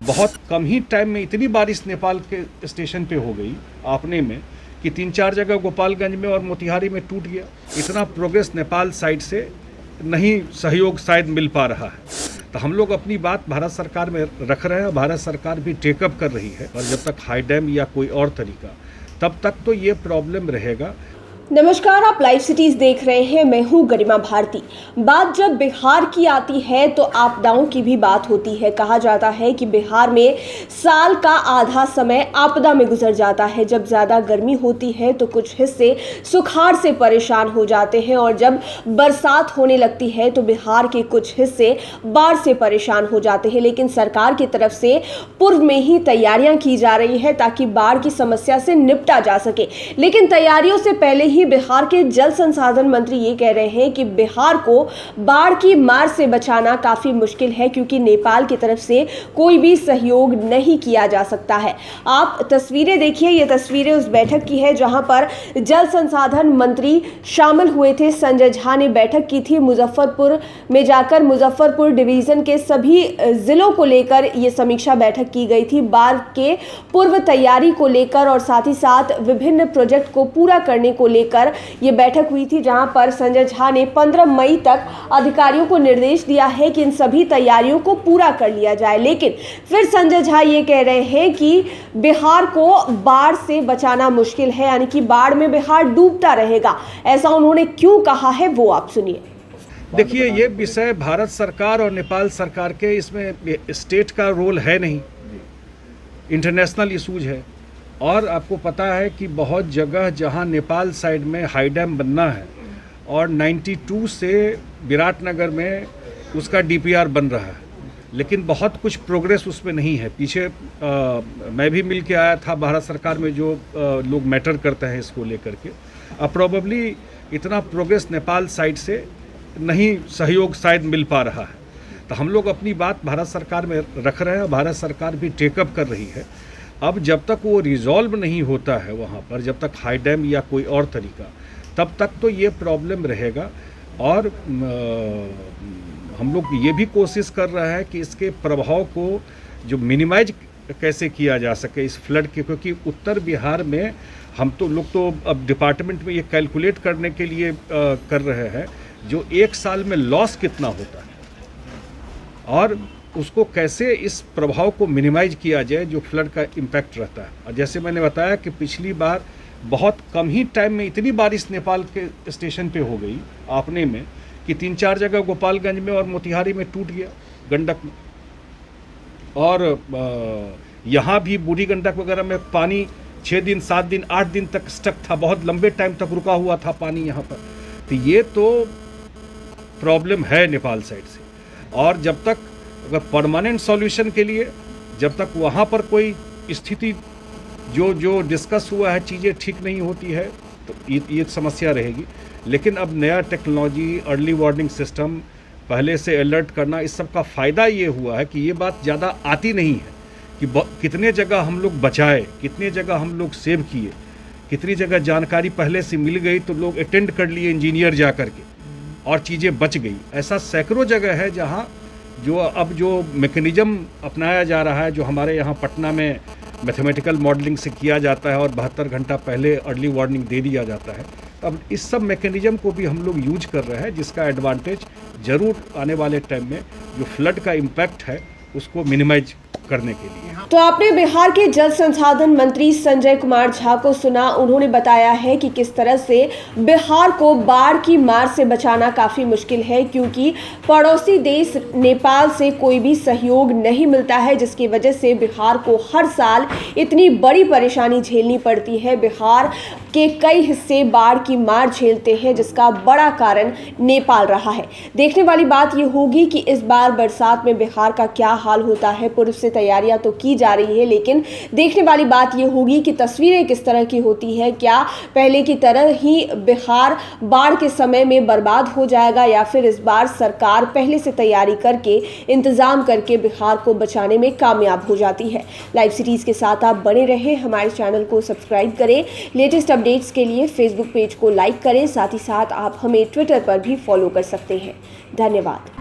बहुत कम ही टाइम में इतनी बारिश नेपाल के स्टेशन पे हो गई आपने में कि 3-4 जगह गोपालगंज में और मोतिहारी में टूट गया। इतना प्रोग्रेस नेपाल साइड से नहीं सहयोग शायद मिल पा रहा है। तो हम लोग अपनी बात भारत सरकार में रख रहे हैं, भारत सरकार भी टेकअप कर रही है। और जब तक हाई डैम या कोई और तरीका, तब तक तो ये प्रॉब्लम रहेगा। नमस्कार, आप लाइव सिटीज देख रहे हैं। मैं हूं गरिमा भारती। बात जब बिहार की आती है तो आपदाओं की भी बात होती है। कहा जाता है कि बिहार में साल का आधा समय आपदा में गुजर जाता है। जब ज़्यादा गर्मी होती है तो कुछ हिस्से सुखाड़ से परेशान हो जाते हैं और जब बरसात होने लगती है तो बिहार के कुछ हिस्से बाढ़ से परेशान हो जाते हैं। लेकिन सरकार की तरफ से पूर्व में ही तैयारियां की जा रही है ताकि बाढ़ की समस्या से निपटा जा सके। लेकिन तैयारियों से पहले ही बिहार के जल संसाधन मंत्री ये कह रहे हैं कि बिहार को बाढ़ की मार से बचाना काफी मुश्किल है, क्योंकि नेपाल की तरफ से कोई भी सहयोग नहीं किया जा सकता है। आप तस्वीरें देखिए, ये तस्वीरें उस बैठक की है जहां पर जल संसाधन मंत्री शामिल हुए थे। संजय झा ने बैठक की थी मुजफ्फरपुर में जाकर। मुजफ्फरपुर डिवीजन के सभी जिलों को लेकर ये समीक्षा बैठक की गई थी, बाढ़ के पूर्व तैयारी को लेकर और साथ ही साथ विभिन्न प्रोजेक्ट को पूरा करने को लेकर ये बैठक हुई थी, जहां पर संजय झा ने 15 मई तक अधिकारियों को निर्देश दिया है कि इन सभी तैयारियों को पूरा कर लिया जाए। लेकिन फिर संजय झा ये कह रहे हैं कि बिहार को बाढ़ से बचाना मुश्किल है, यानी कि बाढ़ में बिहार डूबता रहेगा। ऐसा उन्होंने क्यों कहा है वो आप सुनिए। देखिए, ये विषय भारत सरकार और नेपाल सरकार के, इसमें स्टेट का रोल है नहीं, इंटरनेशनल इशूज है। और आपको पता है कि बहुत जगह जहां नेपाल साइड में हाई डैम बनना है और 92 से विराटनगर में उसका डीपीआर बन रहा है, लेकिन बहुत कुछ प्रोग्रेस उसमें नहीं है। पीछे मैं भी मिल के आया था भारत सरकार में, जो लोग मैटर करते हैं इसको लेकर के। अब प्रोबेबली इतना प्रोग्रेस नेपाल साइड से नहीं सहयोग शायद मिल पा रहा है। तो हम लोग अपनी बात भारत सरकार में रख रहे हैं, भारत सरकार भी टेकअप कर रही है। अब जब तक वो रिजॉल्व नहीं होता है वहाँ पर, जब तक हाई डैम या कोई और तरीका, तब तक तो ये प्रॉब्लम रहेगा। और हम लोग ये भी कोशिश कर रहे हैं कि इसके प्रभाव को जो मिनिमाइज कैसे किया जा सके इस फ्लड के, क्योंकि उत्तर बिहार में हम तो लोग तो अब डिपार्टमेंट में ये कैलकुलेट करने के लिए कर रहे हैं जो एक साल में लॉस कितना होता है और उसको कैसे इस प्रभाव को मिनिमाइज किया जाए जो फ्लड का इम्पैक्ट रहता है। और जैसे मैंने बताया कि पिछली बार बहुत कम ही टाइम में इतनी बारिश नेपाल के स्टेशन पे हो गई आपने में कि 3-4 जगह गोपालगंज में और मोतिहारी में टूट गया गंडक में। और यहाँ भी बूढ़ी गंडक वगैरह में पानी 6 दिन 7 दिन 8 दिन तक स्टक था, बहुत लंबे टाइम तक रुका हुआ था पानी यहाँ पर। तो ये तो प्रॉब्लम है नेपाल साइड से। और जब तक अगर परमानेंट सॉल्यूशन के लिए, जब तक वहाँ पर कोई स्थिति जो डिस्कस हुआ है चीज़ें ठीक नहीं होती है तो ये समस्या रहेगी। लेकिन अब नया टेक्नोलॉजी, अर्ली वार्निंग सिस्टम, पहले से अलर्ट करना, इस सब का फ़ायदा ये हुआ है कि ये बात ज़्यादा आती नहीं है कि कितने जगह हम लोग बचाए, कितने जगह हम लोग सेव किए, कितनी जगह जानकारी पहले से मिल गई तो लोग अटेंड कर लिए इंजीनियर जा कर के और चीज़ें बच गई। ऐसा सैकड़ों जगह है जहाँ जो मैकेनिज्म अपनाया जा रहा है, जो हमारे यहाँ पटना में मैथमेटिकल मॉडलिंग से किया जाता है और 72 घंटा पहले अर्ली वार्निंग दे दिया जाता है। अब इस सब मैकेनिज्म को भी हम लोग यूज कर रहे हैं, जिसका एडवांटेज ज़रूर आने वाले टाइम में जो फ्लड का इम्पैक्ट है उसको मिनिमाइज करने के लिए। तो आपने बिहार के जल संसाधन मंत्री संजय कुमार झा को सुना। उन्होंने बताया है कि किस तरह से बिहार को बाढ़ की मार से बचाना काफी मुश्किल है, क्योंकि पड़ोसी देश नेपाल से कोई भी सहयोग नहीं मिलता है, जिसकी वजह से बिहार को हर साल इतनी बड़ी परेशानी झेलनी पड़ती है। बिहार के कई हिस्से बाढ़ की मार झेलते हैं, जिसका बड़ा कारण नेपाल रहा है। देखने वाली बात यह होगी कि इस बार बरसात में बिहार का क्या हाल होता है। पूर्व से तैयारियां तो की जा रही है, लेकिन देखने वाली बात यह होगी कि तस्वीरें किस तरह की होती है। क्या पहले की तरह ही बिहार बाढ़ के समय में बर्बाद हो जाएगा, या फिर इस बार सरकार पहले से तैयारी करके इंतजाम करके बिहार को बचाने में कामयाब हो जाती है। लाइव सिटीज के साथ आप बने रहें, हमारे चैनल को सब्सक्राइब करें। लेटेस्ट अपडेट्स के लिए फेसबुक पेज को लाइक करें, साथ ही साथ आप हमें ट्विटर पर भी फॉलो कर सकते हैं। धन्यवाद।